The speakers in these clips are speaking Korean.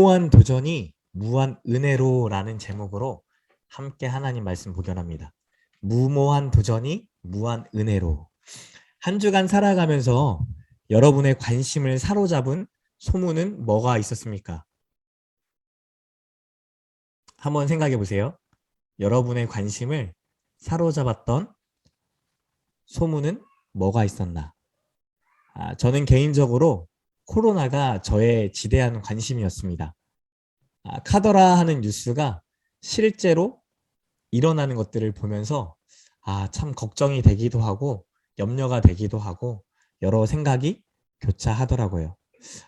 무모한 도전이 무한 은혜로라는 제목으로 함께 하나님 말씀 보견합니다. 무모한 도전이 무한 은혜로. 한 주간 살아가면서 여러분의 관심을 사로잡은 소문은 뭐가 있었습니까? 한번 생각해 보세요. 여러분의 관심을 사로잡았던 소문은 뭐가 있었나? 저는 개인적으로 코로나가 저의 지대한 관심이었습니다. 카더라 하는 뉴스가 실제로 일어나는 것들을 보면서 참 걱정이 되기도 하고 염려가 되기도 하고 여러 생각이 교차하더라고요.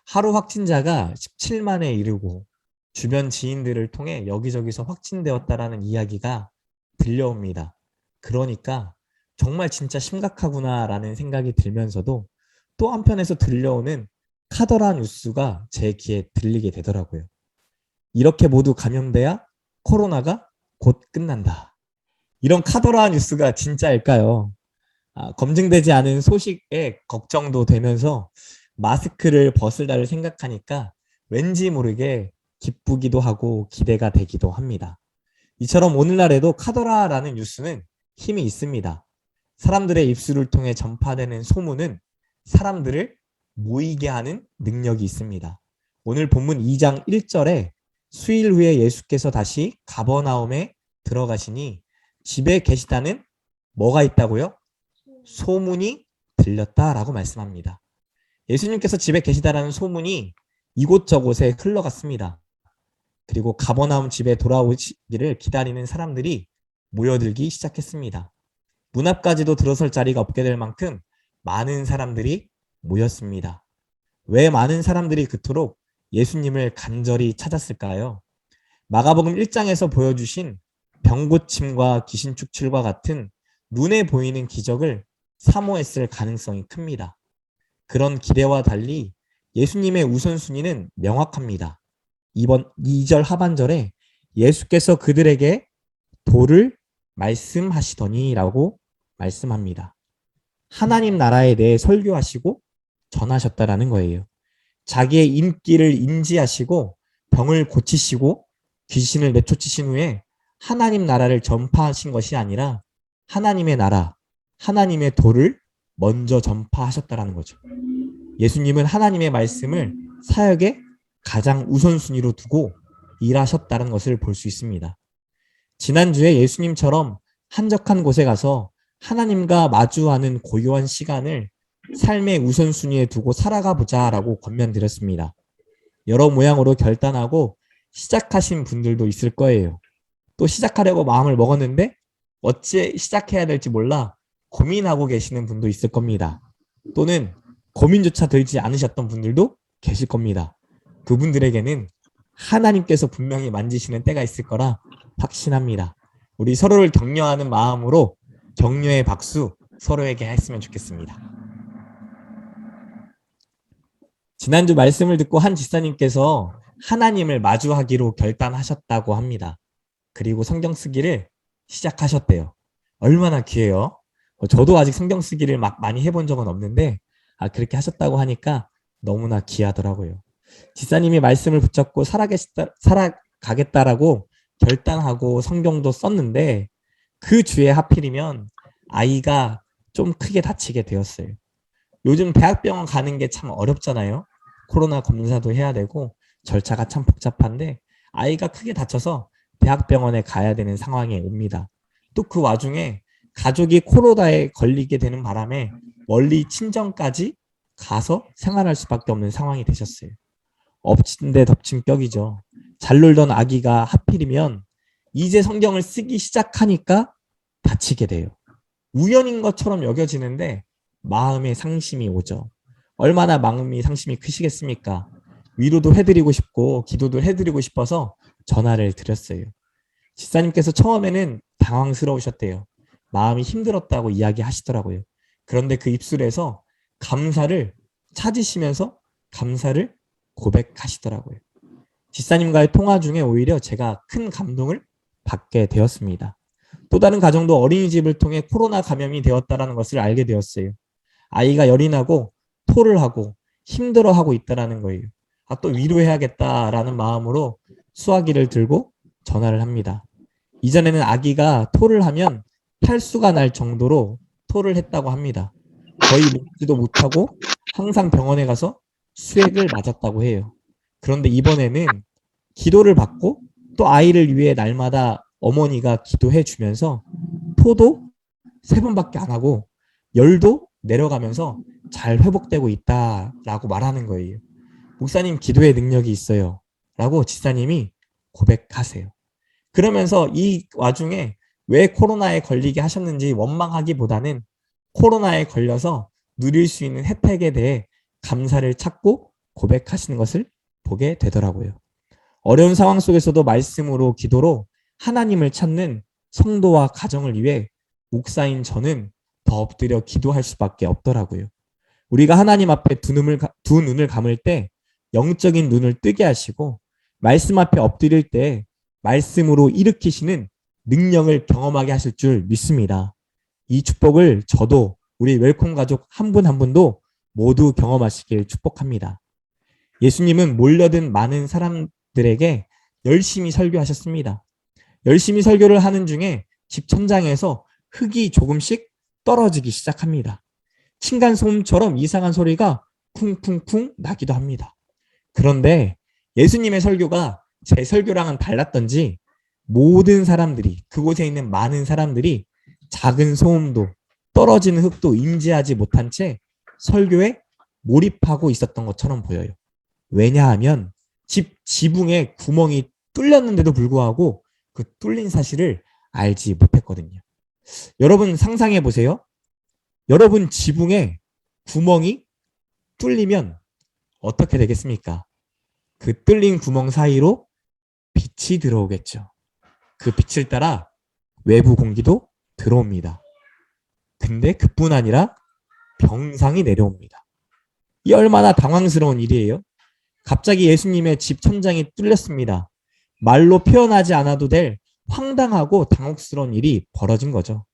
하루 확진자가 17만에 이르고 주변 지인들을 통해 여기저기서 확진되었다라는 이야기가 들려옵니다. 그러니까 정말 진짜 심각하구나라는 생각이 들면서도 또 한편에서 들려오는 카더라 뉴스가 제 귀에 들리게 되더라고요. 이렇게 모두 감염돼야 코로나가 곧 끝난다. 이런 카더라 뉴스가 진짜일까요? 검증되지 않은 소식에 걱정도 되면서 마스크를 벗으다를 생각하니까 왠지 모르게 기쁘기도 하고 기대가 되기도 합니다. 이처럼 오늘날에도 카더라라는 뉴스는 힘이 있습니다. 사람들의 입술을 통해 전파되는 소문은 사람들을 모이게 하는 능력이 있습니다. 오늘 본문 2장 1절에 수일 후에 예수께서 다시 가버나움에 들어가시니 집에 계시다는 뭐가 있다고요? 소문이 들렸다라고 말씀합니다. 예수님께서 집에 계시다라는 소문이 이곳저곳에 흘러갔습니다. 그리고 가버나움 집에 돌아오시기를 기다리는 사람들이 모여들기 시작했습니다. 문 앞까지도 들어설 자리가 없게 될 만큼 많은 사람들이 모였습니다. 왜 많은 사람들이 그토록 예수님을 간절히 찾았을까요? 마가복음 1장에서 보여주신 병고침과 귀신 축출과 같은 눈에 보이는 기적을 사모했을 가능성이 큽니다. 그런 기대와 달리 예수님의 우선순위는 명확합니다. 이번 2절 하반절에 예수께서 그들에게 도를 말씀하시더니 라고 말씀합니다. 하나님 나라에 대해 설교하시고 전하셨다라는 거예요. 자기의 인기를 인지하시고 병을 고치시고 귀신을 내쫓으신 후에 하나님 나라를 전파하신 것이 아니라 하나님의 나라, 하나님의 도를 먼저 전파하셨다라는 거죠. 예수님은 하나님의 말씀을 사역의 가장 우선순위로 두고 일하셨다는 것을 볼 수 있습니다. 지난주에 예수님처럼 한적한 곳에 가서 하나님과 마주하는 고요한 시간을 삶의 우선순위에 두고 살아가 보자라고 권면드렸습니다. 여러 모양으로 결단하고 시작하신 분들도 있을 거예요. 또 시작하려고 마음을 먹었는데 어찌 시작해야 될지 몰라 고민하고 계시는 분도 있을 겁니다. 또는 고민조차 들지 않으셨던 분들도 계실 겁니다. 그분들에게는 하나님께서 분명히 만지시는 때가 있을 거라 확신합니다. 우리 서로를 격려하는 마음으로 격려의 박수 서로에게 했으면 좋겠습니다. 지난주 말씀을 듣고 한 집사님께서 하나님을 마주하기로 결단하셨다고 합니다. 그리고 성경 쓰기를 시작하셨대요. 얼마나 귀해요. 저도 아직 성경 쓰기를 막 많이 해본 적은 없는데 그렇게 하셨다고 하니까 너무나 귀하더라고요. 집사님이 말씀을 붙잡고 살아가겠다라고 결단하고 성경도 썼는데 그 주에 하필이면 아이가 좀 크게 다치게 되었어요. 요즘 대학병원 가는 게 참 어렵잖아요. 코로나 검사도 해야 되고 절차가 참 복잡한데 아이가 크게 다쳐서 대학병원에 가야 되는 상황에 옵니다. 또 그 와중에 가족이 코로나에 걸리게 되는 바람에 멀리 친정까지 가서 생활할 수밖에 없는 상황이 되셨어요. 엎친 데 덮친 격이죠. 잘 놀던 아기가 하필이면 이제 성경을 쓰기 시작하니까 다치게 돼요. 우연인 것처럼 여겨지는데 마음에 상심이 오죠. 얼마나 마음이 상심이 크시겠습니까? 위로도 해드리고 싶고 기도도 해드리고 싶어서 전화를 드렸어요. 집사님께서 처음에는 당황스러우셨대요. 마음이 힘들었다고 이야기하시더라고요. 그런데 그 입술에서 감사를 찾으시면서 감사를 고백하시더라고요. 집사님과의 통화 중에 오히려 제가 큰 감동을 받게 되었습니다. 또 다른 가정도 어린이집을 통해 코로나 감염이 되었다는 것을 알게 되었어요. 아이가 열이 나고 토를 하고 힘들어하고 있다는 거예요. 또 위로해야겠다라는 마음으로 수화기를 들고 전화를 합니다. 이전에는 아기가 토를 하면 탈수가 날 정도로 토를 했다고 합니다. 거의 먹지도 못하고 항상 병원에 가서 수액을 맞았다고 해요. 그런데 이번에는 기도를 받고 또 아이를 위해 날마다 어머니가 기도해 주면서 토도 3번밖에 안 하고 열도 내려가면서 잘 회복되고 있다라고 말하는 거예요. 목사님 기도의 능력이 있어요. 라고 지사님이 고백하세요. 그러면서 이 와중에 왜 코로나에 걸리게 하셨는지 원망하기보다는 코로나에 걸려서 누릴 수 있는 혜택에 대해 감사를 찾고 고백하시는 것을 보게 되더라고요. 어려운 상황 속에서도 말씀으로 기도로 하나님을 찾는 성도와 가정을 위해 목사인 저는 더 엎드려 기도할 수밖에 없더라고요. 우리가 하나님 앞에 두 눈을 감을 때 영적인 눈을 뜨게 하시고 말씀 앞에 엎드릴 때 말씀으로 일으키시는 능력을 경험하게 하실 줄 믿습니다. 이 축복을 저도 우리 웰콤 가족 한 분 한 분도 모두 경험하시길 축복합니다. 예수님은 몰려든 많은 사람들에게 열심히 설교하셨습니다. 열심히 설교를 하는 중에 집 천장에서 흙이 조금씩 떨어지기 시작합니다. 층간소음처럼 이상한 소리가 쿵쿵쿵 나기도 합니다. 그런데 예수님의 설교가 제 설교랑은 달랐던지 모든 사람들이, 그곳에 있는 많은 사람들이 작은 소음도 떨어지는 흙도 인지하지 못한 채 설교에 몰입하고 있었던 것처럼 보여요. 왜냐하면 집 지붕에 구멍이 뚫렸는데도 불구하고 그 뚫린 사실을 알지 못했거든요. 여러분 상상해 보세요. 여러분 지붕에 구멍이 뚫리면 어떻게 되겠습니까? 그 뚫린 구멍 사이로 빛이 들어오겠죠. 그 빛을 따라 외부 공기도 들어옵니다. 근데 그뿐 아니라 병상이 내려옵니다. 이 얼마나 당황스러운 일이에요. 갑자기 예수님의 집 천장이 뚫렸습니다. 말로 표현하지 않아도 될 황당하고 당혹스러운 일이 벌어진 거죠.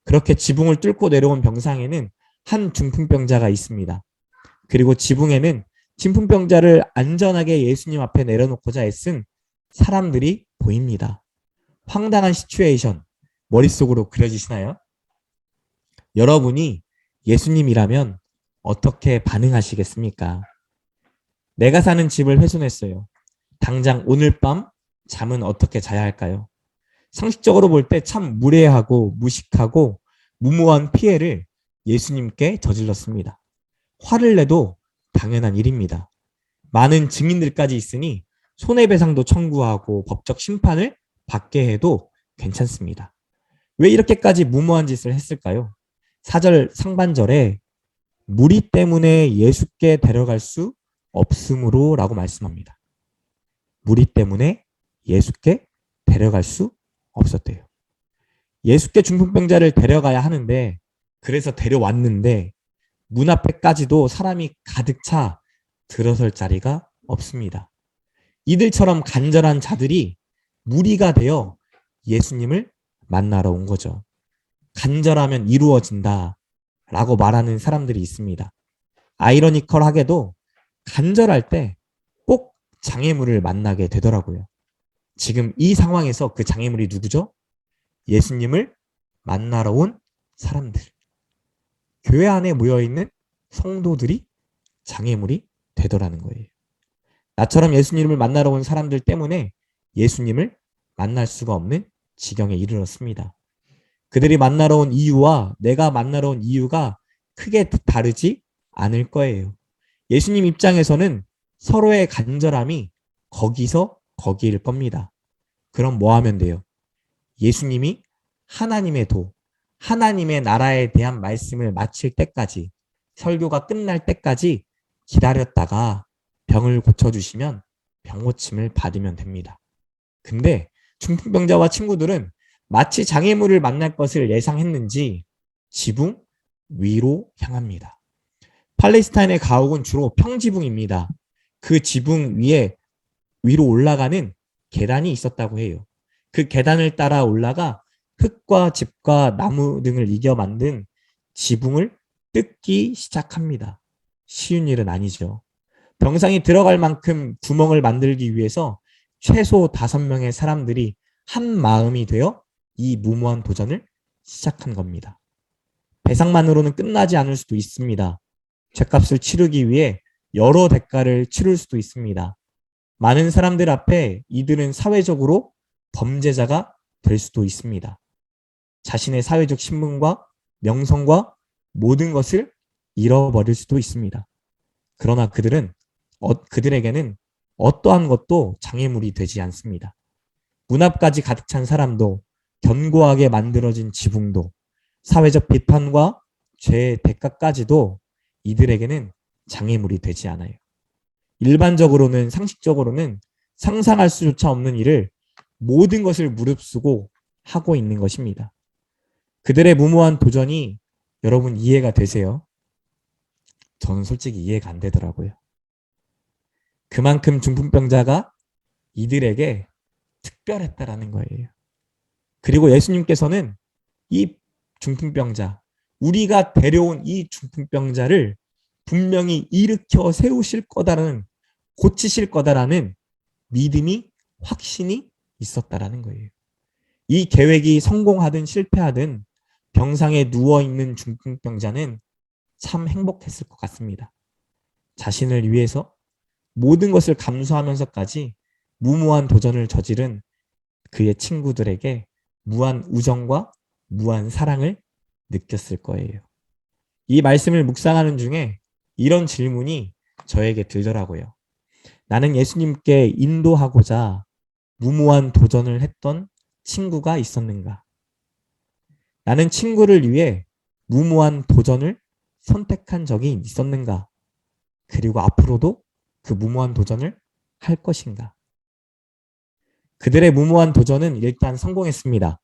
그렇게 지붕을 뚫고 내려온 병상에는 한 중풍병자가 있습니다. 그리고 지붕에는 진풍병자를 안전하게 예수님 앞에 내려놓고자 애쓴 사람들이 보입니다. 황당한 시츄에이션 머릿속으로 그려지시나요? 여러분이 예수님이라면 어떻게 반응하시겠습니까? 내가 사는 집을 훼손했어요. 당장 오늘 밤 잠은 어떻게 자야 할까요? 상식적으로 볼 때 참 무례하고 무식하고 무모한 피해를 예수님께 저질렀습니다. 화를 내도 당연한 일입니다. 많은 증인들까지 있으니 손해배상도 청구하고 법적 심판을 받게 해도 괜찮습니다. 왜 이렇게까지 무모한 짓을 했을까요? 4절 상반절에 무리 때문에 예수께 데려갈 수 없으므로 라고 말씀합니다. 무리 때문에 예수께 데려갈 수 없었대요. 예수께 중풍병자를 데려가야 하는데 그래서 데려왔는데 문 앞에까지도 사람이 가득 차 들어설 자리가 없습니다. 이들처럼 간절한 자들이 무리가 되어 예수님을 만나러 온 거죠. 간절하면 이루어진다 라고 말하는 사람들이 있습니다. 아이러니컬하게도 간절할 때 꼭 장애물을 만나게 되더라고요. 지금 이 상황에서 그 장애물이 누구죠? 예수님을 만나러 온 사람들. 교회 안에 모여있는 성도들이 장애물이 되더라는 거예요. 나처럼 예수님을 만나러 온 사람들 때문에 예수님을 만날 수가 없는 지경에 이르렀습니다. 그들이 만나러 온 이유와 내가 만나러 온 이유가 크게 다르지 않을 거예요. 예수님 입장에서는 서로의 간절함이 거기서 거기일 겁니다. 그럼 뭐 하면 돼요? 예수님이 하나님의 하나님의 나라에 대한 말씀을 마칠 때까지, 설교가 끝날 때까지 기다렸다가 병을 고쳐주시면 병고침을 받으면 됩니다. 근데 중풍병자와 친구들은 마치 장애물을 만날 것을 예상했는지 지붕 위로 향합니다. 팔레스타인의 가옥은 주로 평지붕입니다. 그 지붕 위로 올라가는 계단이 있었다고 해요. 그 계단을 따라 올라가 흙과 집과 나무 등을 이겨 만든 지붕을 뜯기 시작합니다. 쉬운 일은 아니죠. 병상이 들어갈 만큼 구멍을 만들기 위해서 최소 5명의 사람들이 한 마음이 되어 이 무모한 도전을 시작한 겁니다. 배상만으로는 끝나지 않을 수도 있습니다. 죗값을 치르기 위해 여러 대가를 치를 수도 있습니다. 많은 사람들 앞에 이들은 사회적으로 범죄자가 될 수도 있습니다. 자신의 사회적 신분과 명성과 모든 것을 잃어버릴 수도 있습니다. 그러나 그들에게는 어떠한 것도 장애물이 되지 않습니다. 문 앞까지 가득 찬 사람도, 견고하게 만들어진 지붕도, 사회적 비판과 죄의 대가까지도 이들에게는 장애물이 되지 않아요. 일반적으로는, 상식적으로는 상상할 수조차 없는 일을 모든 것을 무릅쓰고 하고 있는 것입니다. 그들의 무모한 도전이 여러분 이해가 되세요? 저는 솔직히 이해가 안 되더라고요. 그만큼 중풍병자가 이들에게 특별했다라는 거예요. 그리고 예수님께서는 이 중풍병자, 우리가 데려온 이 중풍병자를 분명히 일으켜 세우실 거다라는, 고치실 거다라는 믿음이, 확신이 있었다라는 거예요. 이 계획이 성공하든 실패하든 병상에 누워있는 중풍병자는 참 행복했을 것 같습니다. 자신을 위해서 모든 것을 감수하면서까지 무모한 도전을 저지른 그의 친구들에게 무한 우정과 무한 사랑을 느꼈을 거예요. 이 말씀을 묵상하는 중에 이런 질문이 저에게 들더라고요. 나는 예수님께 인도하고자 무모한 도전을 했던 친구가 있었는가? 나는 친구를 위해 무모한 도전을 선택한 적이 있었는가? 그리고 앞으로도 그 무모한 도전을 할 것인가? 그들의 무모한 도전은 일단 성공했습니다.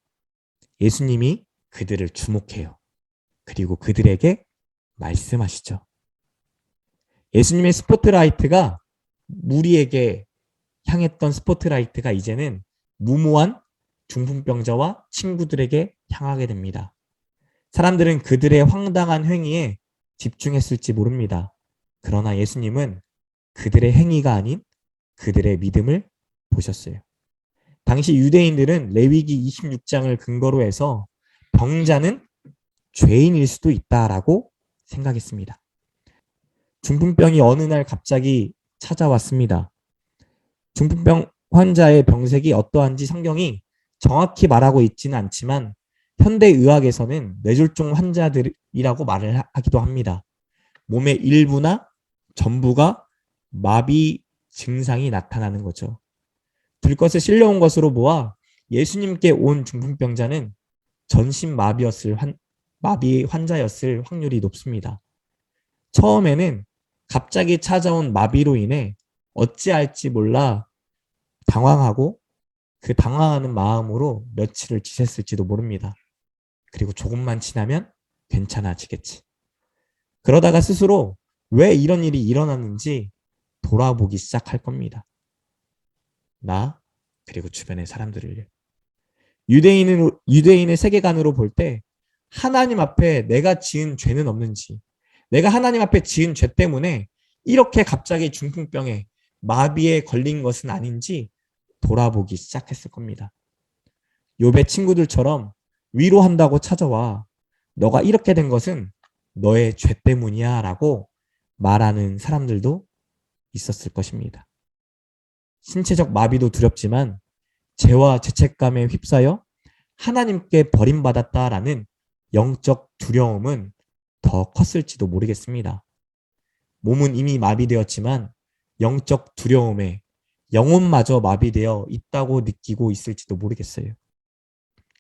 예수님이 그들을 주목해요. 그리고 그들에게 말씀하시죠. 예수님의 스포트라이트가, 무리에게 향했던 스포트라이트가 이제는 무모한 중풍병자와 친구들에게 향하게 됩니다. 사람들은 그들의 황당한 행위에 집중했을지 모릅니다. 그러나 예수님은 그들의 행위가 아닌 그들의 믿음을 보셨어요. 당시 유대인들은 레위기 26장을 근거로 해서 병자는 죄인일 수도 있다라고 생각했습니다. 중풍병이 어느 날 갑자기 찾아왔습니다. 중풍병 환자의 병색이 어떠한지 성경이 정확히 말하고 있지는 않지만 현대의학에서는 뇌졸중 환자들이라고 말을 하기도 합니다. 몸의 일부나 전부가 마비 증상이 나타나는 거죠. 들것에 실려온 것으로 보아 예수님께 온 중풍병자는 전신 마비 환자였을 확률이 높습니다. 처음에는 갑자기 찾아온 마비로 인해 어찌할지 몰라 당황하고 그 당황하는 마음으로 며칠을 지냈을지도 모릅니다. 그리고 조금만 지나면 괜찮아지겠지. 그러다가 스스로 왜 이런 일이 일어났는지 돌아보기 시작할 겁니다. 나 그리고 주변의 사람들을. 유대인의 세계관으로 볼 때 하나님 앞에 내가 지은 죄는 없는지, 내가 하나님 앞에 지은 죄 때문에 이렇게 갑자기 중풍병에 마비에 걸린 것은 아닌지 돌아보기 시작했을 겁니다. 욥의 친구들처럼 위로한다고 찾아와 너가 이렇게 된 것은 너의 죄 때문이야 라고 말하는 사람들도 있었을 것입니다. 신체적 마비도 두렵지만 죄와 죄책감에 휩싸여 하나님께 버림받았다라는 영적 두려움은 더 컸을지도 모르겠습니다. 몸은 이미 마비되었지만 영적 두려움에 영혼마저 마비되어 있다고 느끼고 있을지도 모르겠어요.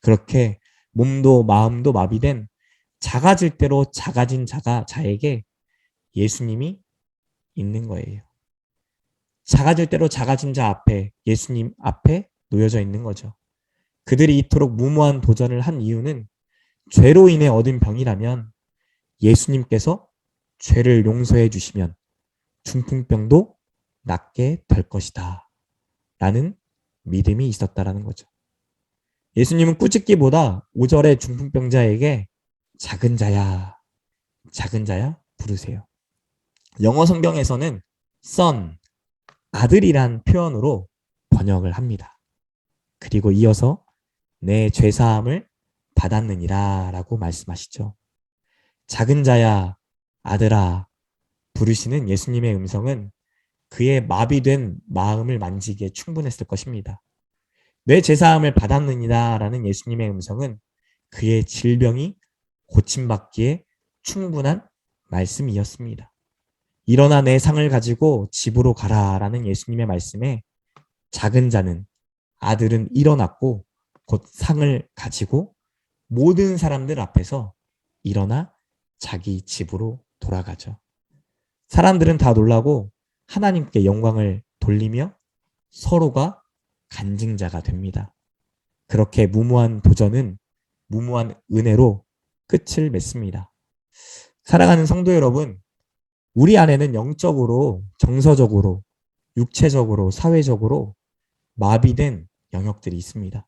그렇게 몸도 마음도 마비된 작아질 대로 작아진 자에게 예수님이 있는 거예요. 작아질 대로 작아진 자 앞에, 예수님 앞에 놓여져 있는 거죠. 그들이 이토록 무모한 도전을 한 이유는 죄로 인해 얻은 병이라면 예수님께서 죄를 용서해 주시면 중풍병도 낫게 될 것이다 라는 믿음이 있었다라는 거죠. 예수님은 꾸짖기보다 5절의 중풍병자에게 작은 자야 부르세요. 영어 성경에서는 son, 아들이란 표현으로 번역을 합니다. 그리고 이어서 내 죄사함을 받았느니라 라고 말씀하시죠. 작은 자야, 아들아 부르시는 예수님의 음성은 그의 마비된 마음을 만지기에 충분했을 것입니다. 내 죄사함을 받았느니라 라는 예수님의 음성은 그의 질병이 고침받기에 충분한 말씀이었습니다. 일어나 내 상을 가지고 집으로 가라 라는 예수님의 말씀에 작은 자는, 아들은 일어났고 곧 상을 가지고 모든 사람들 앞에서 일어나 자기 집으로 돌아가죠. 사람들은 다 놀라고 하나님께 영광을 돌리며 서로가 간증자가 됩니다. 그렇게 무모한 도전은 무모한 은혜로 끝을 맺습니다. 사랑하는 성도 여러분, 우리 안에는 영적으로, 정서적으로, 육체적으로, 사회적으로 마비된 영역들이 있습니다.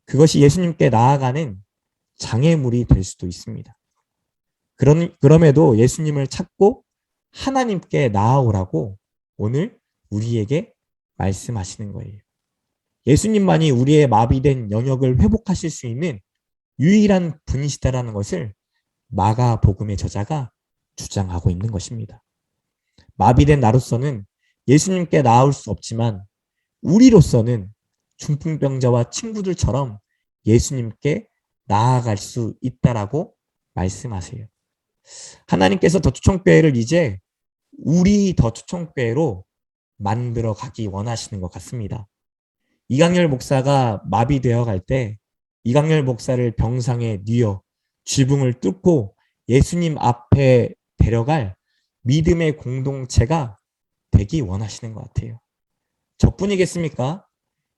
그것이 예수님께 나아가는 장애물이 될 수도 있습니다. 그럼에도 예수님을 찾고 하나님께 나아오라고 오늘 우리에게 말씀하시는 거예요. 예수님만이 우리의 마비된 영역을 회복하실 수 있는 유일한 분이시다라는 것을 마가복음의 저자가 주장하고 있는 것입니다. 마비된 나로서는 예수님께 나아올 수 없지만 우리로서는 중풍병자와 친구들처럼 예수님께 나아갈 수 있다라고 말씀하세요. 하나님께서 더추천교회를 이제 우리 더추천교회로 만들어 가기 원하시는 것 같습니다. 이강렬 목사가 마비되어 갈 때 이강렬 목사를 병상에 뉘어 지붕을 뚫고 예수님 앞에 데려갈 믿음의 공동체가 되기 원하시는 것 같아요. 저뿐이겠습니까?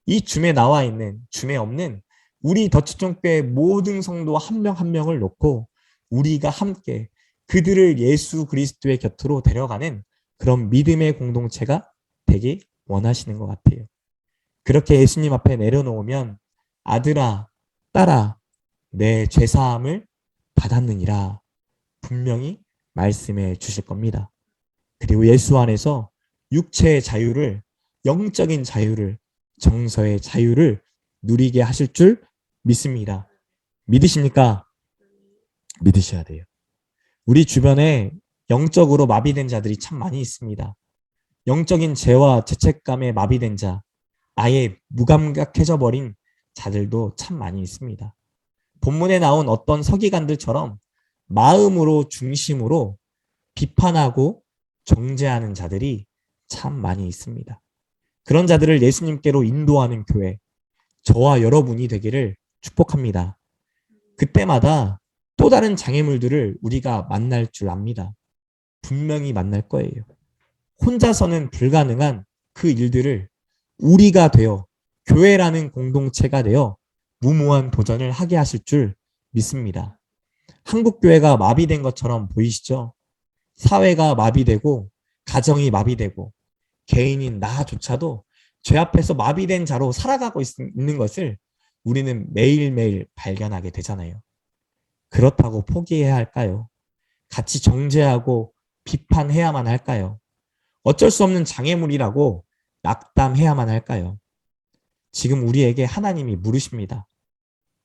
이 줌에 나와 있는, 줌에 없는 우리 더추천교회 모든 성도 한 명 한 명을 놓고 우리가 함께 그들을 예수 그리스도의 곁으로 데려가는 그런 믿음의 공동체가 되기 원하시는 것 같아요. 그렇게 예수님 앞에 내려놓으면 아들아, 딸아, 내 죄사함을 받았느니라 분명히 말씀해 주실 겁니다. 그리고 예수 안에서 육체의 자유를, 영적인 자유를, 정서의 자유를 누리게 하실 줄 믿습니다. 믿으십니까? 믿으셔야 돼요. 우리 주변에 영적으로 마비된 자들이 참 많이 있습니다. 영적인 죄와 죄책감에 마비된 자, 아예 무감각해져 버린 자들도 참 많이 있습니다. 본문에 나온 어떤 서기관들처럼 마음으로 중심으로 비판하고 정죄하는 자들이 참 많이 있습니다. 그런 자들을 예수님께로 인도하는 교회, 저와 여러분이 되기를 축복합니다. 그때마다 또 다른 장애물들을 우리가 만날 줄 압니다. 분명히 만날 거예요. 혼자서는 불가능한 그 일들을 우리가 되어 교회라는 공동체가 되어 무모한 도전을 하게 하실 줄 믿습니다. 한국교회가 마비된 것처럼 보이시죠? 사회가 마비되고 가정이 마비되고 개인인 나조차도 죄 앞에서 마비된 자로 살아가고 있는 것을 우리는 매일매일 발견하게 되잖아요. 그렇다고 포기해야 할까요? 같이 정죄하고 비판해야만 할까요? 어쩔 수 없는 장애물이라고 낙담해야만 할까요? 지금 우리에게 하나님이 물으십니다.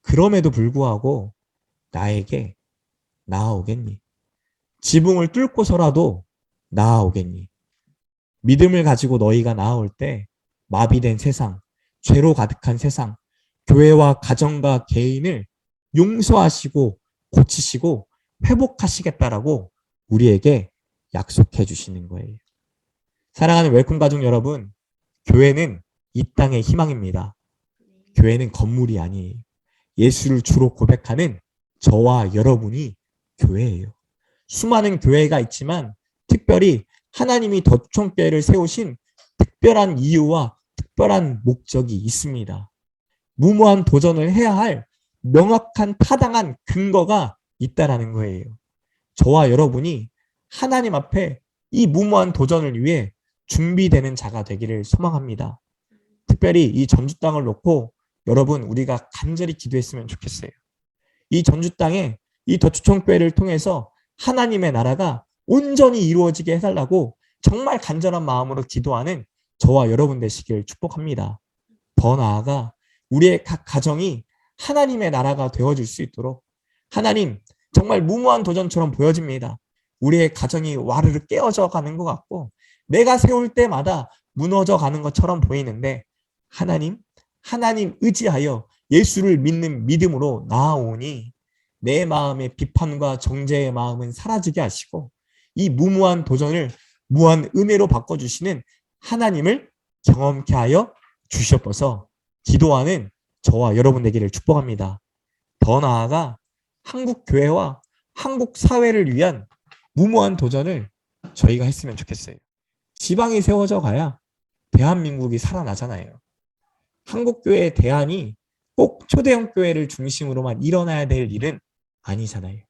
그럼에도 불구하고 나에게 나아오겠니? 지붕을 뚫고서라도 나아오겠니? 믿음을 가지고 너희가 나아올 때 마비된 세상, 죄로 가득한 세상, 교회와 가정과 개인을 용서하시고 고치시고 회복하시겠다라고 우리에게 약속해 주시는 거예요. 사랑하는 웰컴 가족 여러분, 교회는 이 땅의 희망입니다. 교회는 건물이 아니에요. 예수를 주로 고백하는 저와 여러분이 교회예요. 수많은 교회가 있지만 특별히 하나님이 더추천교회를 세우신 특별한 이유와 특별한 목적이 있습니다. 무모한 도전을 해야 할 명확한 타당한 근거가 있다라는 거예요. 저와 여러분이 하나님 앞에 이 무모한 도전을 위해 준비되는 자가 되기를 소망합니다. 특별히 이 전주 땅을 놓고 여러분 우리가 간절히 기도했으면 좋겠어요. 이 전주 땅에 이 더추천교회를 통해서 하나님의 나라가 온전히 이루어지게 해달라고 정말 간절한 마음으로 기도하는 저와 여러분 되시길 축복합니다. 더 나아가 우리의 각 가정이 하나님의 나라가 되어줄 수 있도록 하나님 정말 무모한 도전처럼 보여집니다. 우리의 가정이 와르르 깨어져 가는 것 같고 내가 세울 때마다 무너져 가는 것처럼 보이는데 하나님 의지하여 예수를 믿는 믿음으로 나아오니 내 마음의 비판과 정죄의 마음은 사라지게 하시고 이 무모한 도전을 무한 은혜로 바꿔주시는 하나님을 경험케 하여 주시옵소서. 기도하는 저와 여러분 되기를 축복합니다. 더 나아가 한국 교회와 한국 사회를 위한 무모한 도전을 저희가 했으면 좋겠어요. 지방이 세워져 가야 대한민국이 살아나잖아요. 한국교회의 대안이 꼭 초대형 교회를 중심으로만 일어나야 될 일은 아니잖아요.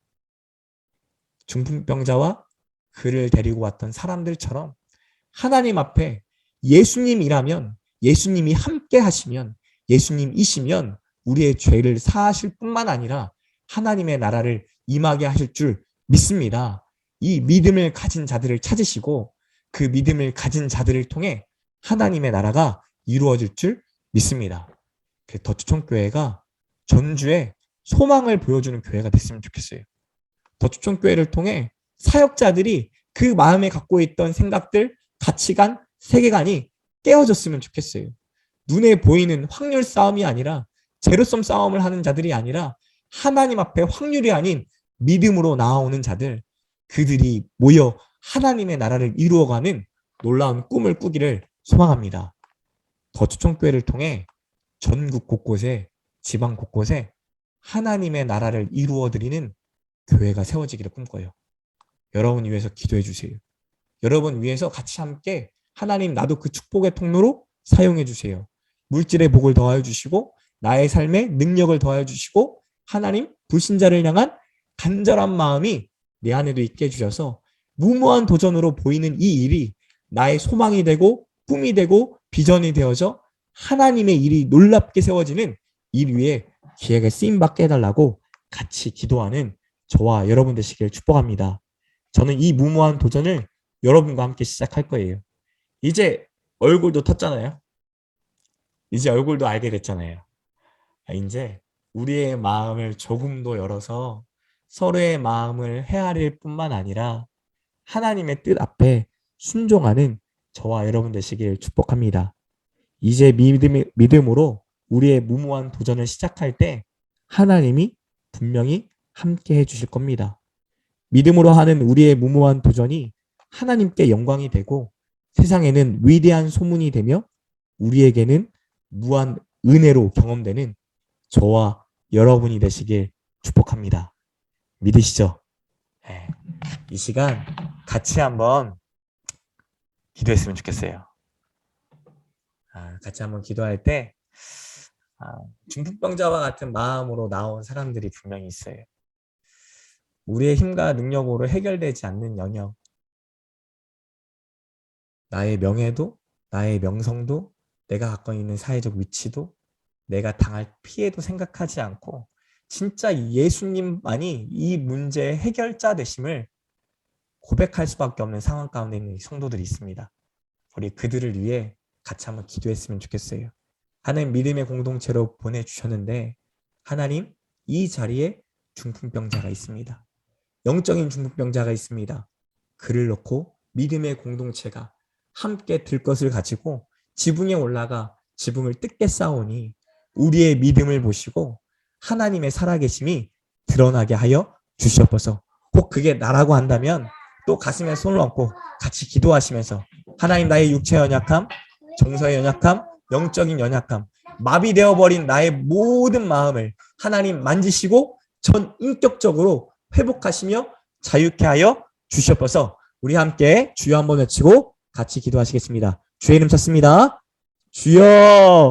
중풍병자와 그를 데리고 왔던 사람들처럼 하나님 앞에 예수님이라면, 예수님이 함께 하시면, 예수님이시면 우리의 죄를 사하실 뿐만 아니라 하나님의 나라를 임하게 하실 줄 믿습니다. 이 믿음을 가진 자들을 찾으시고 그 믿음을 가진 자들을 통해 하나님의 나라가 이루어질 줄 믿습니다. 더추천교회가 전주에 소망을 보여주는 교회가 됐으면 좋겠어요. 더추천교회를 통해 사역자들이 그 마음에 갖고 있던 생각들, 가치관, 세계관이 깨어졌으면 좋겠어요. 눈에 보이는 확률 싸움이 아니라 제로섬 싸움을 하는 자들이 아니라 하나님 앞에 확률이 아닌 믿음으로 나아오는 자들, 그들이 모여 하나님의 나라를 이루어가는 놀라운 꿈을 꾸기를 소망합니다. 더추천교회를 통해 전국 곳곳에, 지방 곳곳에 하나님의 나라를 이루어드리는 교회가 세워지기를 꿈꿔요. 여러분 위해서 기도해 주세요. 여러분 위해서 같이 함께 하나님 나도 그 축복의 통로로 사용해 주세요. 물질의 복을 더하여 주시고 나의 삶에 능력을 더하여 주시고 하나님 불신자를 향한 간절한 마음이 내 안에도 있게 해주셔서 무모한 도전으로 보이는 이 일이 나의 소망이 되고 꿈이 되고 비전이 되어져 하나님의 일이 놀랍게 세워지는 일 위에 기회가 쓰임받게 해달라고 같이 기도하는 저와 여러분 되시길 축복합니다. 저는 이 무모한 도전을 여러분과 함께 시작할 거예요. 이제 얼굴도 텄잖아요. 이제 얼굴도 알게 됐잖아요. 이제 우리의 마음을 조금 더 열어서 서로의 마음을 헤아릴 뿐만 아니라 하나님의 뜻 앞에 순종하는 저와 여러분 되시길 축복합니다. 이제 믿음으로 우리의 무모한 도전을 시작할 때 하나님이 분명히 함께 해주실 겁니다. 믿음으로 하는 우리의 무모한 도전이 하나님께 영광이 되고 세상에는 위대한 소문이 되며 우리에게는 무한 은혜로 경험되는 저와 여러분이 되시길 축복합니다. 믿으시죠? 네. 이 시간 같이 한번 기도했으면 좋겠어요. 같이 한번 기도할 때 중풍병자와 같은 마음으로 나온 사람들이 분명히 있어요. 우리의 힘과 능력으로 해결되지 않는 영역, 나의 명예도, 나의 명성도, 내가 갖고 있는 사회적 위치도, 내가 당할 피해도 생각하지 않고 진짜 예수님만이 이 문제의 해결자 되심을 고백할 수밖에 없는 상황 가운데 있는 성도들이 있습니다. 우리 그들을 위해 같이 한번 기도했으면 좋겠어요. 하나님 믿음의 공동체로 보내주셨는데 하나님 이 자리에 중풍병자가 있습니다. 영적인 중풍병자가 있습니다. 그를 놓고 믿음의 공동체가 함께 들 것을 가지고 지붕에 올라가 지붕을 뜯게 싸우니 우리의 믿음을 보시고 하나님의 살아계심이 드러나게 하여 주시옵소서. 혹 그게 나라고 한다면 또 가슴에 손을 얹고 같이 기도하시면서 하나님 나의 육체 연약함, 정서의 연약함, 영적인 연약함, 마비되어버린 나의 모든 마음을 하나님 만지시고 전 인격적으로 회복하시며 자유케 하여 주시옵소서. 우리 함께 주여 한번 외치고 같이 기도하시겠습니다. 주의 이름 찾습니다. 주여.